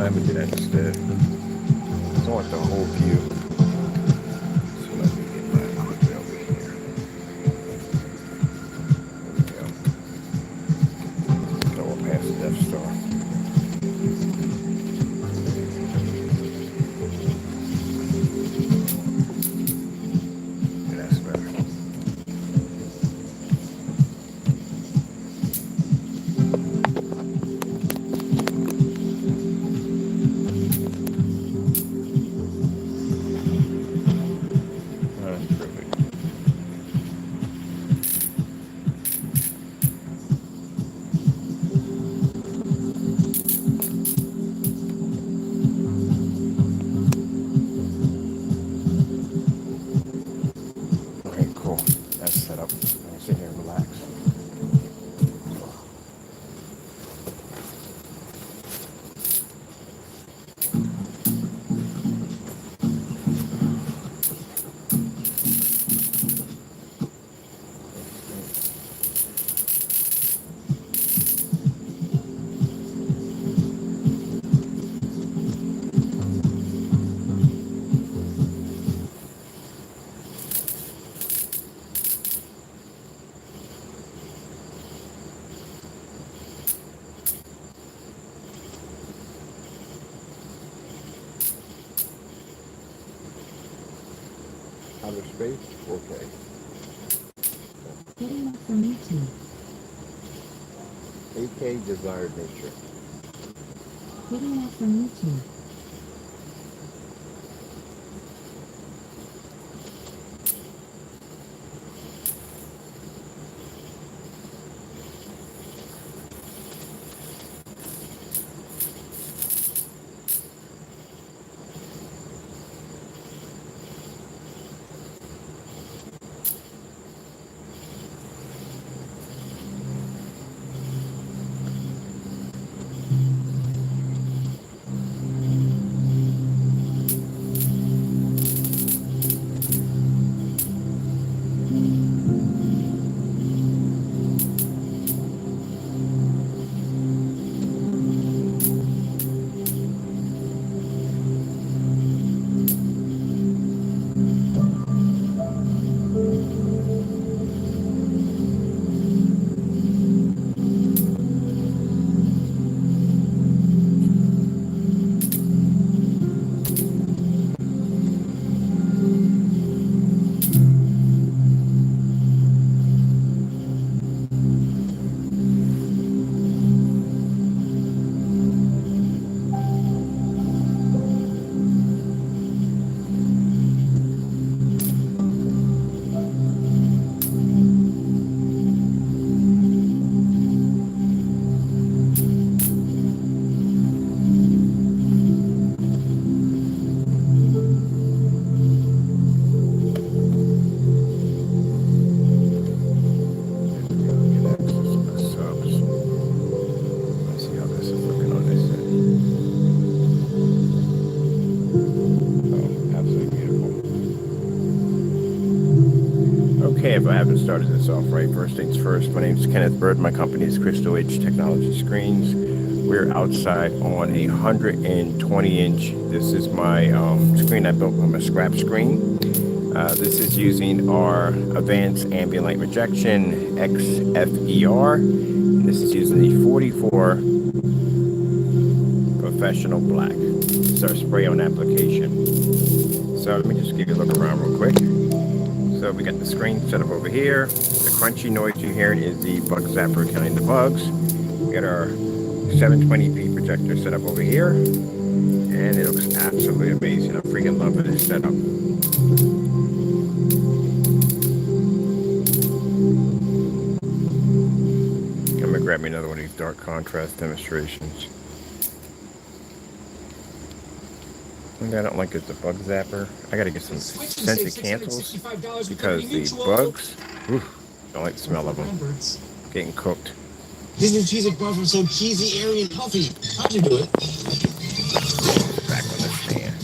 I'm gonna do that instead. I want the whole view. So let me get mine quickly over here. There we go. So we'll pass the Death Star. That's better. That's perfect. Okay, cool. That's set up. I can sit here and relax. Outer space, 4K. Getting up from YouTube. 8K desired nature. Getting up from YouTube. Okay, if I haven't started this off right, first things first, my name is Kenneth Bird. My company is Crystal Edge Technology Screens. We're outside on a 120-inch. This is my screen I built from a scrap screen. This is using our Advanced Ambient Light Rejection XFER. And this is using the 44 Professional Black. It's our spray-on application. So let me just give you a look around real quick. So we got the screen set up over here. The crunchy noise you're hearing is the bug zapper counting the bugs. We got our 720p projector set up over here. And it looks absolutely amazing. I'm freaking loving this setup. I'm gonna grab me another one of these dark contrast demonstrations. One thing I don't like is the bug zapper. I gotta get some scented cancels because the bugs, don't like the smell of them. Getting cooked. This new cheese is brought from so cheesy, airy, and healthy. How'd you do it? Back on the stand.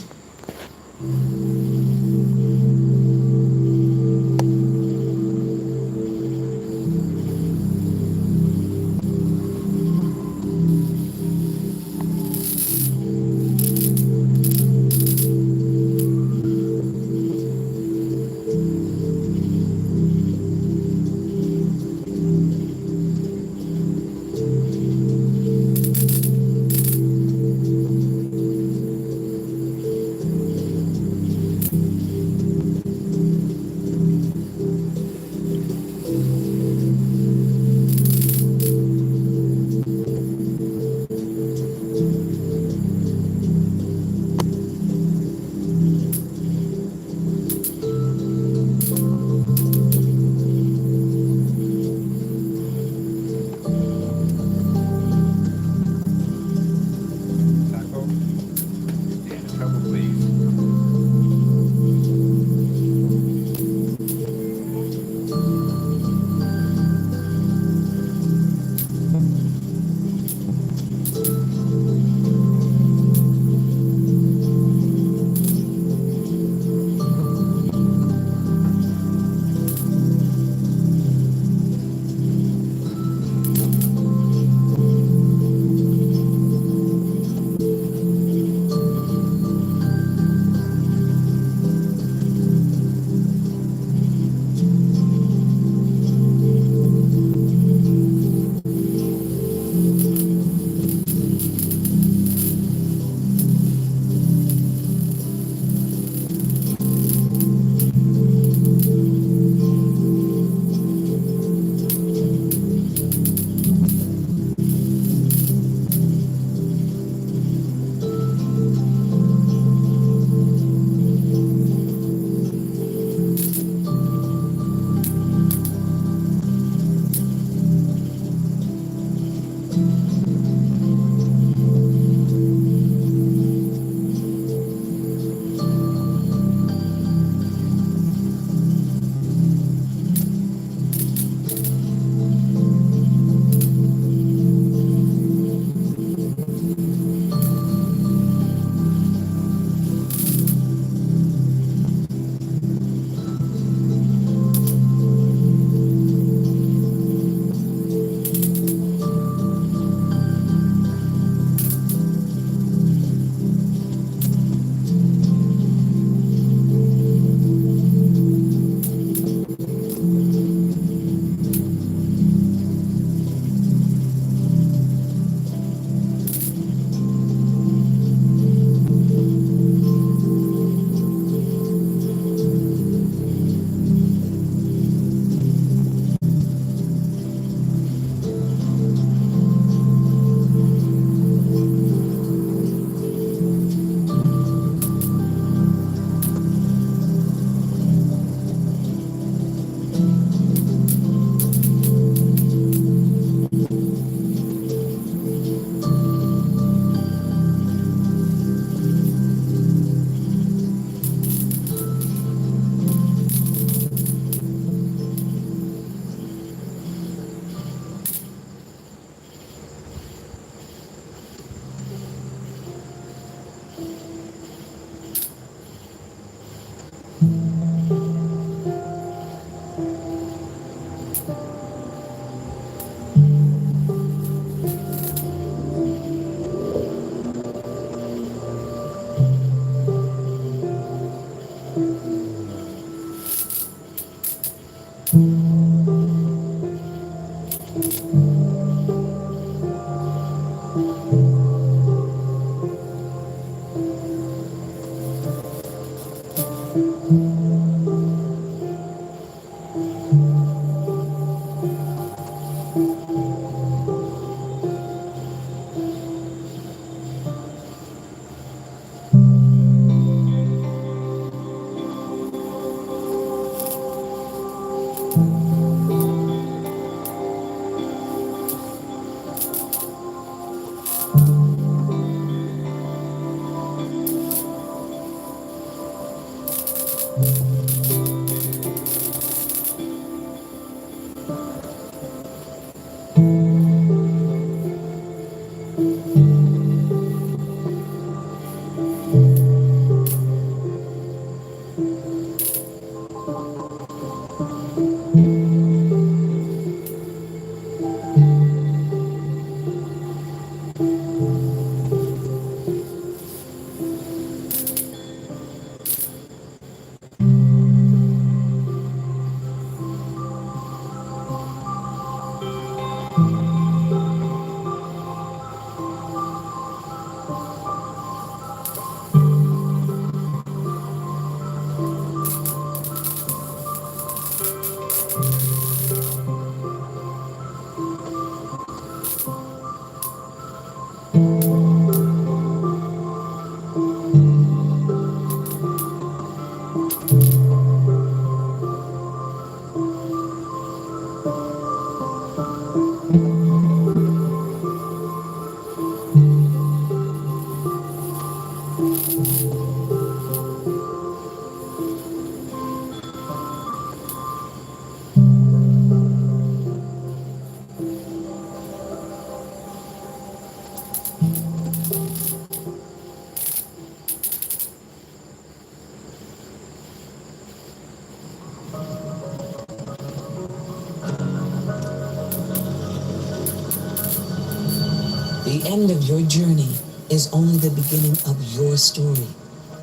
end of your journey is only the beginning of your story.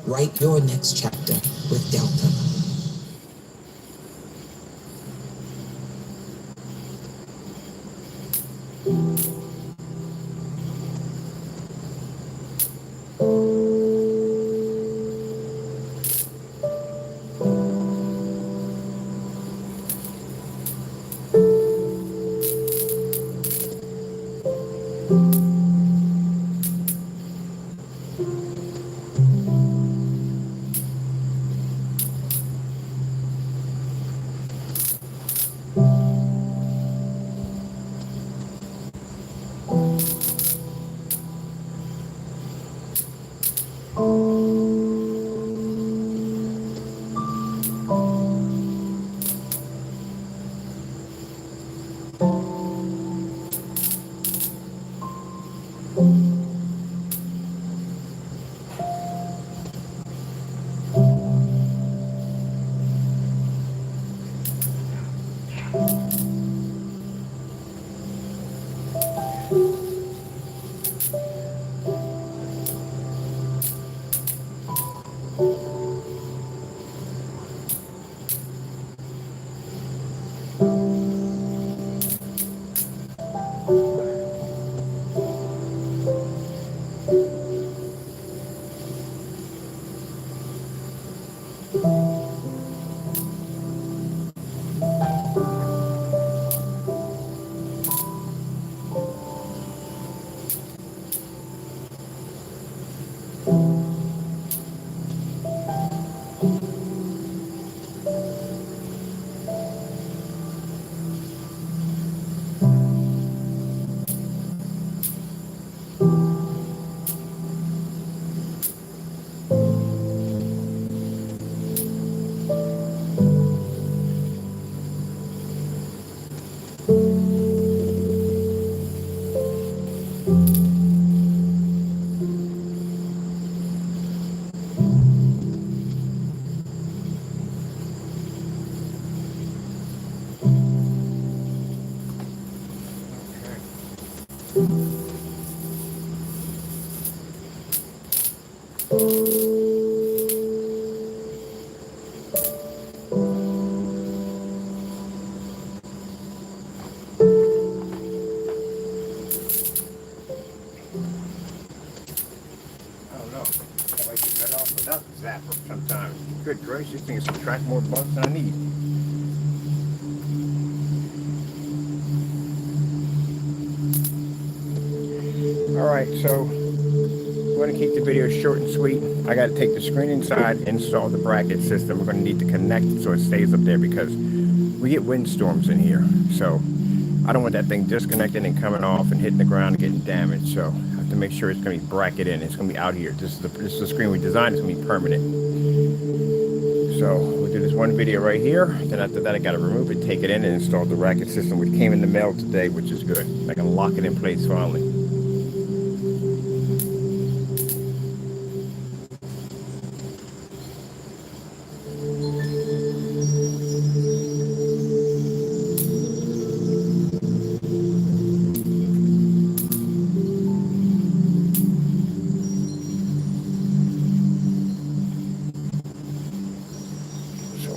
Write your next chapter with Delta. I don't know. I like to cut off without the zapper sometimes. Good gracious, these things attract more bugs than I need. Alright, so I'm going to keep the video short and sweet. I got to take the screen inside, install the bracket system. We're going to need to connect it so it stays up there because we get windstorms in here. So I don't want that thing disconnected and coming off and hitting the ground and getting damaged. So I have to make sure it's going to be bracketed in. It's going to be out here. This is the screen we designed. It's going to be permanent. So we'll do this one video right here. Then after that, I got to remove it, take it in, and install the bracket system, which came in the mail today, which is good. I can lock it in place finally.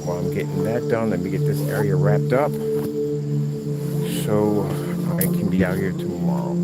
While I'm getting that done, let me get this area wrapped up so I can be out here tomorrow.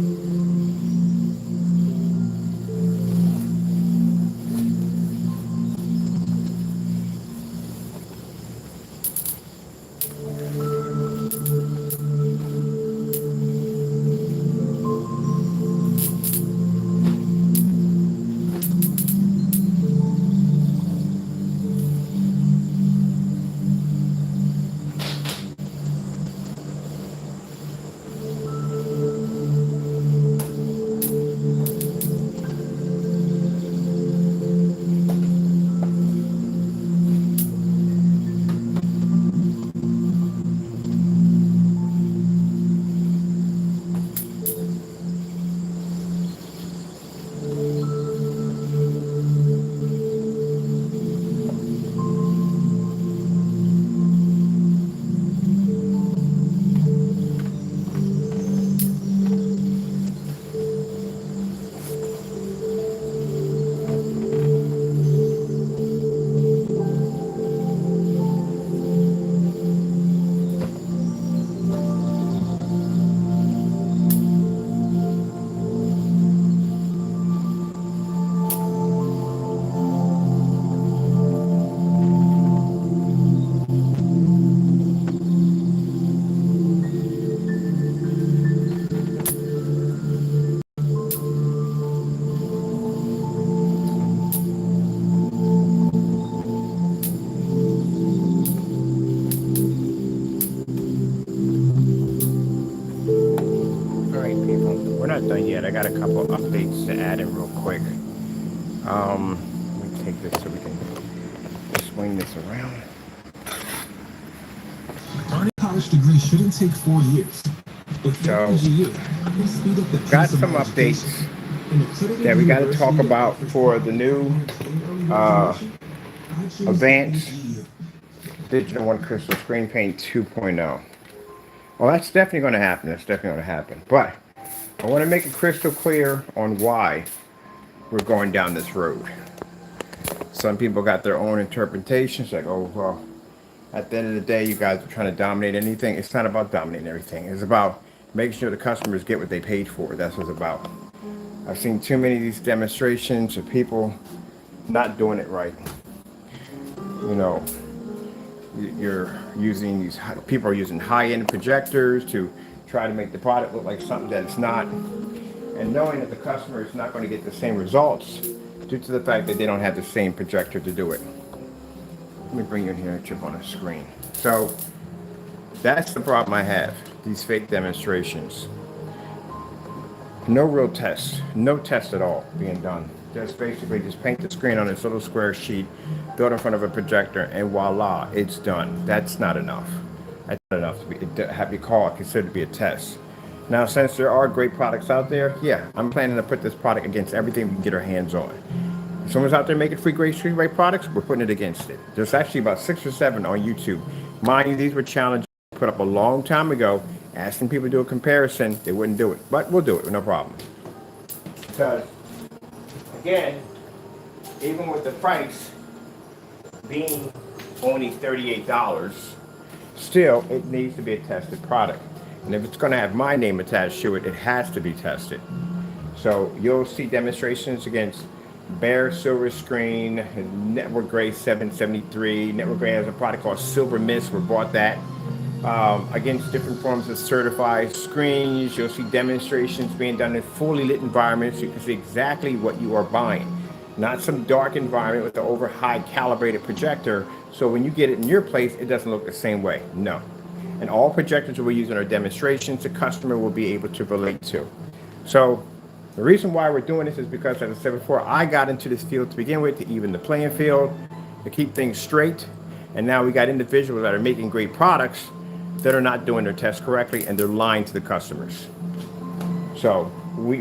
quick. Let me take this so we can swing this around. Earning a college degree shouldn't take 4 years. So, got some updates that we got to talk about for the new Advanced Digital One Crystal Screen Paint 2.0. Well, that's definitely going to happen. That's definitely going to happen. But I want to make it crystal clear on why we're going down this road. Some people got their own interpretations, like, oh, well, at the end of the day, you guys are trying to dominate anything. It's not about dominating everything. It's about making sure the customers get what they paid for. That's what it's about. I've seen too many of these demonstrations of people not doing it right. You know, you're using these, people are using high-end projectors to try to make the product look like something that it's not, and knowing that the customer is not going to get the same results due to the fact that they don't have the same projector to do it. Let me bring you in here and chip on a screen. So that's the problem I have, these fake demonstrations. No real test, no test at all being done. Just basically just paint the screen on this little square sheet, throw it in front of a projector, and voila, it's done. That's not enough. That's not enough to be considered to be a test. Now, since there are great products out there, yeah, I'm planning to put this product against everything we can get our hands on. If someone's out there making free great screen rate products, we're putting it against it. There's actually about 6 or 7 on YouTube. Mind you, these were challenges put up a long time ago, asking people to do a comparison. They wouldn't do it, but we'll do it, no problem. Because, again, even with the price being only $38, still, it needs to be a tested product. And if it's going to have my name attached to it, it has to be tested. So you'll see demonstrations against Bare Silver Screen, Network Gray 773. Network Gray has a product called Silver Mist. We bought that. Against different forms of certified screens. You'll see demonstrations being done in fully lit environments. You can see exactly what you are buying. Not some dark environment with the over high calibrated projector. So when you get it in your place, it doesn't look the same way. No. And all projectors that we use in our demonstrations, the customer will be able to relate to. So the reason why we're doing this is because, as I said before, I got into this field to begin with to even the playing field, to keep things straight. And now we got individuals that are making great products that are not doing their tests correctly, and they're lying to the customers. So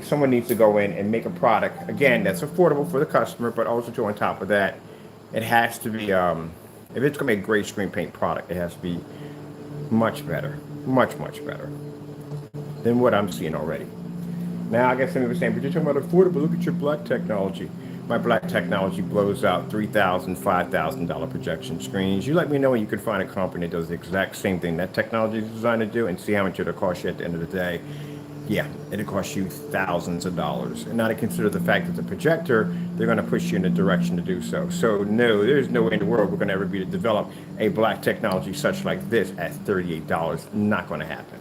someone needs to go in and make a product, again, that's affordable for the customer, but also to, on top of that, it has to be, if it's going to be a great screen paint product, it has to be much better, much better than what I'm seeing already. Now, I guess some people are saying, but you're talking about affordable, look at your black technology. My black technology blows out $3,000, $5,000 projection screens. You let me know when you can find a company that does the exact same thing that technology is designed to do, and see how much it'll cost you at the end of the day. Yeah, it'll cost you thousands of dollars. And not to consider the fact that the projector, they're going to push you in a direction to do so. So no, there's no way in the world we're going to ever be to develop a black technology such like this at $38. Not going to happen.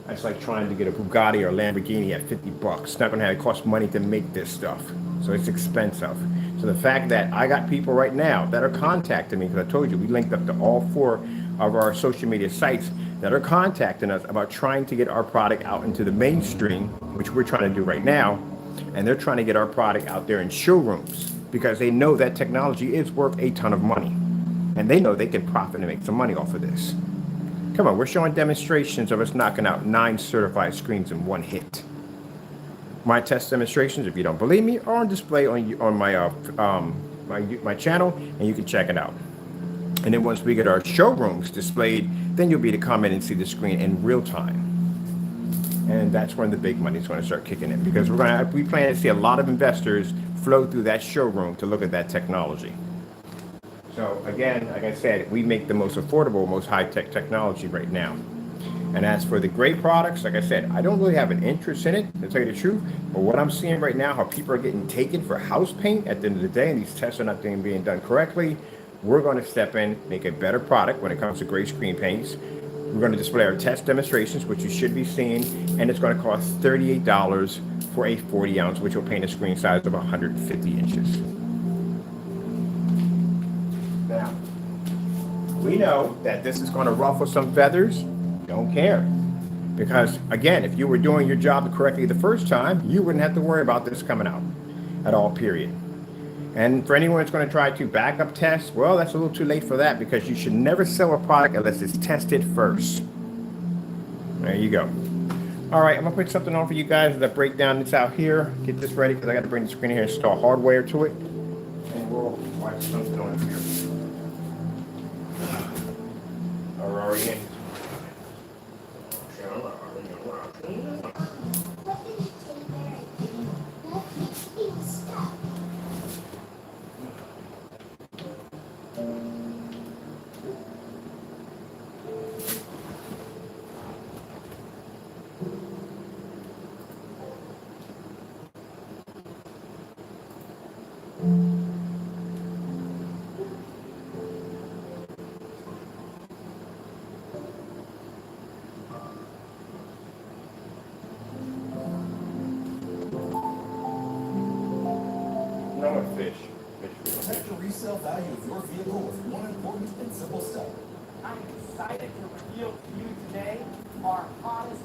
That's like trying to get a Bugatti or a Lamborghini at $50. It's not going to have, it cost money to make this stuff. So it's expensive. So the fact that I got people right now that are contacting me, because I told you we linked up to all 4 of our social media sites that are contacting us about trying to get our product out into the mainstream, which we're trying to do right now. And they're trying to get our product out there in showrooms because they know that technology is worth a ton of money. And they know they can profit and make some money off of this. Come on, we're showing demonstrations of us knocking out 9 certified screens in one hit. My test demonstrations, if you don't believe me, are on display on my channel, and you can check it out. And then once we get our showrooms displayed, then you'll be able to come in and see the screen in real time. And that's when the big money is going to start kicking in, because we plan to see a lot of investors flow through that showroom to look at that technology. So again, like I said, we make the most affordable, most high-tech technology right now. And as for the great products, like I said, I don't really have an interest in it, to tell you the truth. But what I'm seeing right now, how people are getting taken for house paint at the end of the day, and these tests are not being done correctly, we're going to step in, make a better product when it comes to gray screen paints. We're going to display our test demonstrations, which you should be seeing, and it's going to cost $38 for a 40 ounce, which will paint a screen size of 150 inches. Now, we know that this is going to ruffle some feathers. Don't care. Because, again, if you were doing your job correctly the first time, you wouldn't have to worry about this coming out. at all, period. And for anyone that's going to try to backup test, well, that's a little too late for that, because you should never sell a product unless it's tested first. There you go. All right, I'm gonna put something on for you guys that break down this out here. Get this ready because I got to bring the screen here and install hardware to it, and we'll watch something on here. We're already in. Fish. Protect the resale value of your vehicle with one important and simple step. I'm excited to reveal to you today our hottest.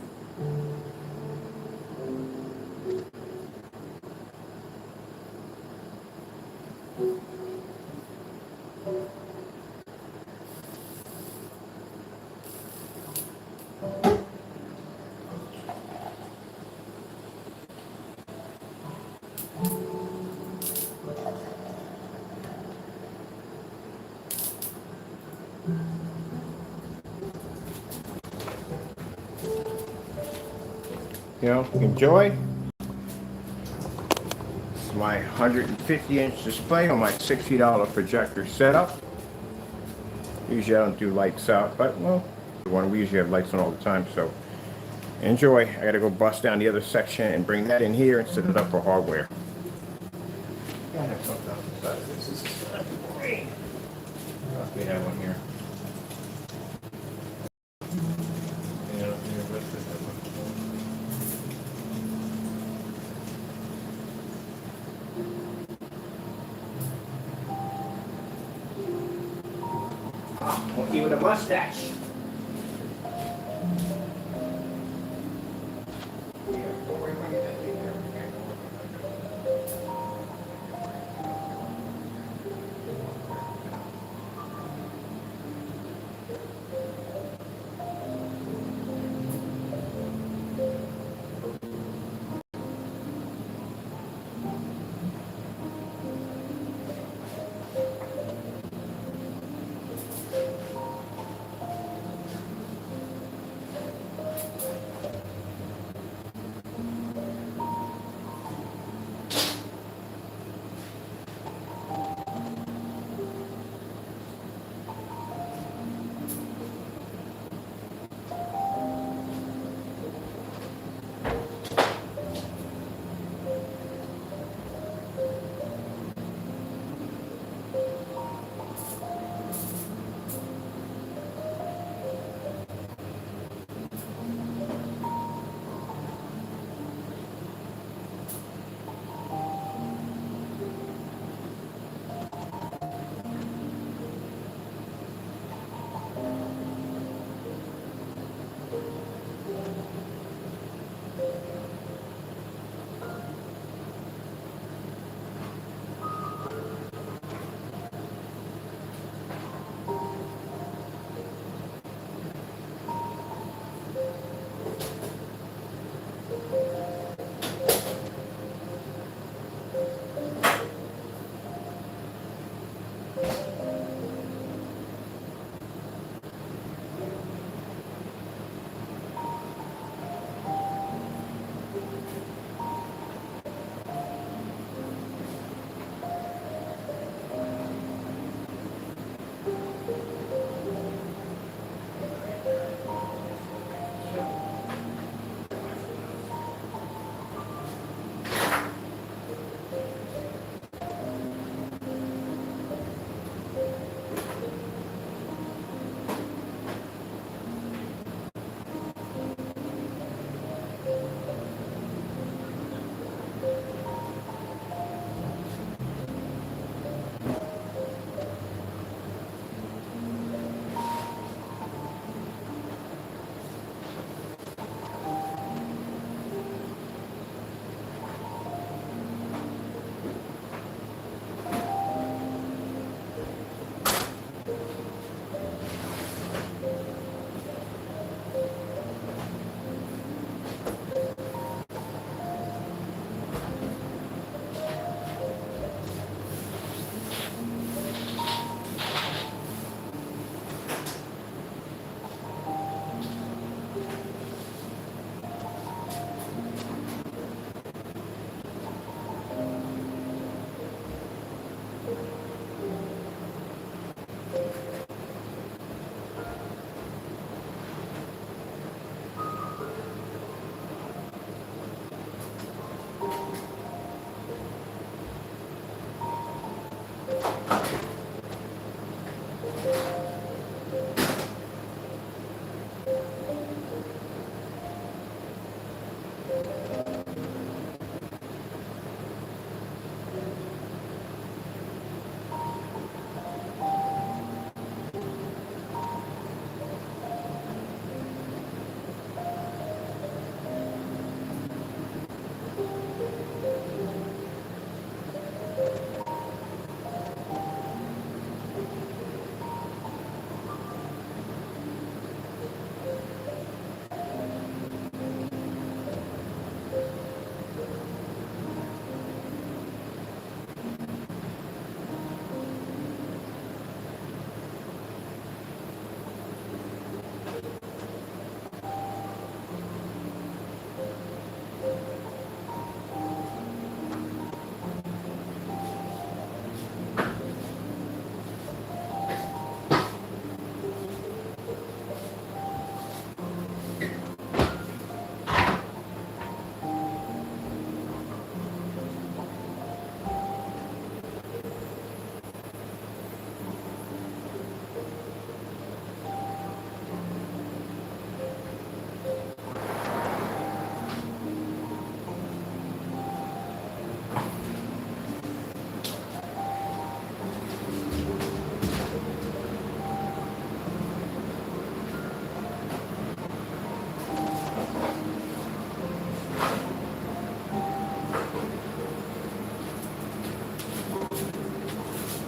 You know, enjoy. It's my 150-inch display on my $60 projector setup. Usually I don't do lights out, but well, we usually have lights on all the time, so enjoy. I gotta go bust down the other section and bring that in here and set it up for hardware. I have something else besides this. This is great. We have one here. Monkey with a mustache.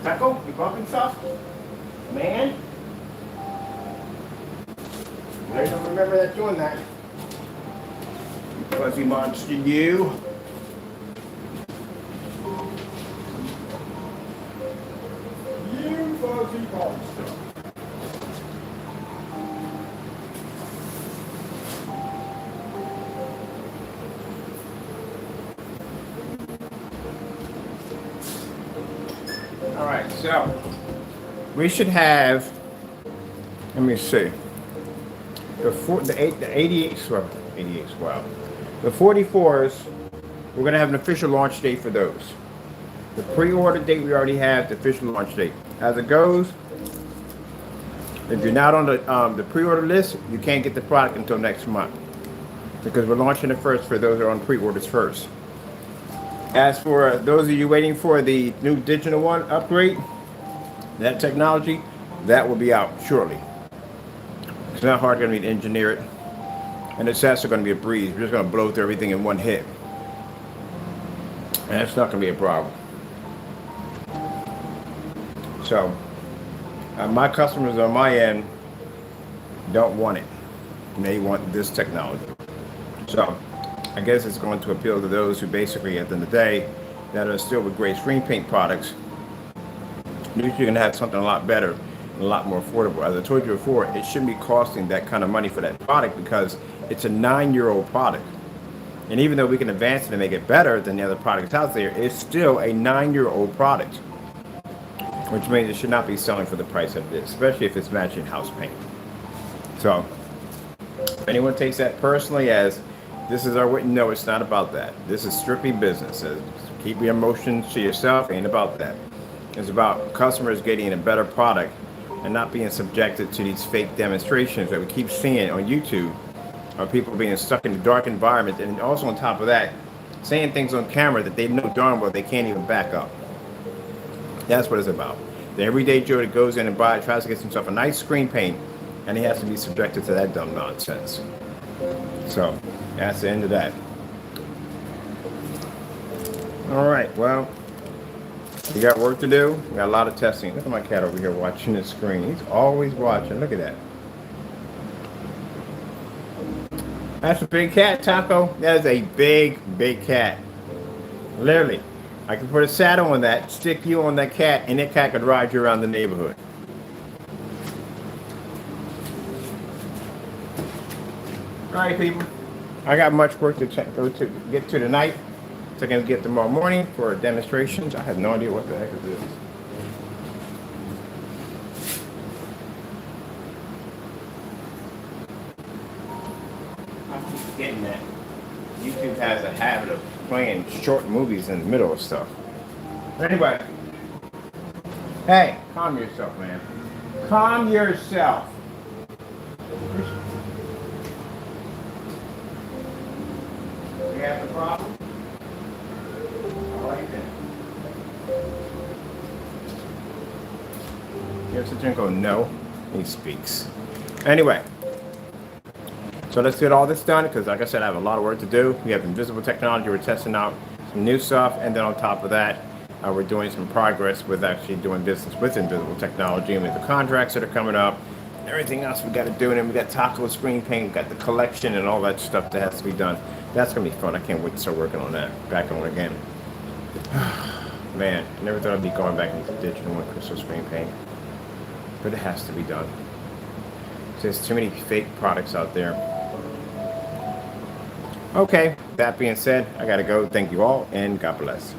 Taco, you bumping stuff? Man? I don't remember that doing that. You fuzzy monster, you. You fuzzy monster. All right, so we should have, let me see, the 88s, well, 88s, wow. The 44s, we're going to have an official launch date for those. The pre-order date, we already have the official launch date. As it goes, if you're not on the pre-order list, you can't get the product until next month, because we're launching it first for those who are on pre-orders first. As for those of you waiting for the new digital one upgrade, that technology, that will be out shortly. It's not hard going to be to engineer it, and it's also going to be a breeze. We're just going to blow through everything in one hit, and that's not going to be a problem. So, my customers on my end don't want it. They want this technology. So, I guess it's going to appeal to those who basically, at the end of the day, that are still with great screen paint products. You're going to have something a lot better and a lot more affordable. As I told you before, it shouldn't be costing that kind of money for that product because it's a 9-year-old product. And even though we can advance it and make it better than the other products out there, it's still a 9-year-old product. Which means it should not be selling for the price of it is, especially if it's matching house paint. So, if anyone takes that personally as this is our way, no, it's not about that. This is strictly business. Keep your emotions to yourself. Ain't about that. It's about customers getting a better product and not being subjected to these fake demonstrations that we keep seeing on YouTube of people being stuck in a dark environment, and also on top of that, saying things on camera that they know darn well they can't even back up. That's what it's about. The everyday Joe that goes in and tries to get himself a nice screen paint, and he has to be subjected to that dumb nonsense. So, that's the end of that. All right, well, we got work to do. We got a lot of testing. Look at my cat over here watching the screen. He's always watching. Look at that. That's a big cat, Taco. That is a big, big cat. Literally. I could put a saddle on that, stick you on that cat, and that cat could ride you around the neighborhood. All right, people. I got much work to get to tonight. So I'm going to get tomorrow morning for demonstrations. I have no idea what the heck is this. I keep forgetting that YouTube has a habit of playing short movies in the middle of stuff. But anyway, Hey, calm yourself, man. Calm yourself. You have a problem? All right then. You have to drink, go, no. He speaks. Anyway. So let's get all this done because, like I said, I have a lot of work to do. We have invisible technology. We're testing out some new stuff. And then on top of that, we're doing some progress with actually doing business with invisible technology and with the contracts that are coming up and everything else we got to do. And then we got Taco screen paint, we got the collection and all that stuff that has to be done. That's going to be fun. I can't wait to start working on that. Back on again. Man, I never thought I'd be going back into digital and crystal screen paint. But it has to be done. There's too many fake products out there. Okay, that being said, I gotta go. Thank you all, and God bless.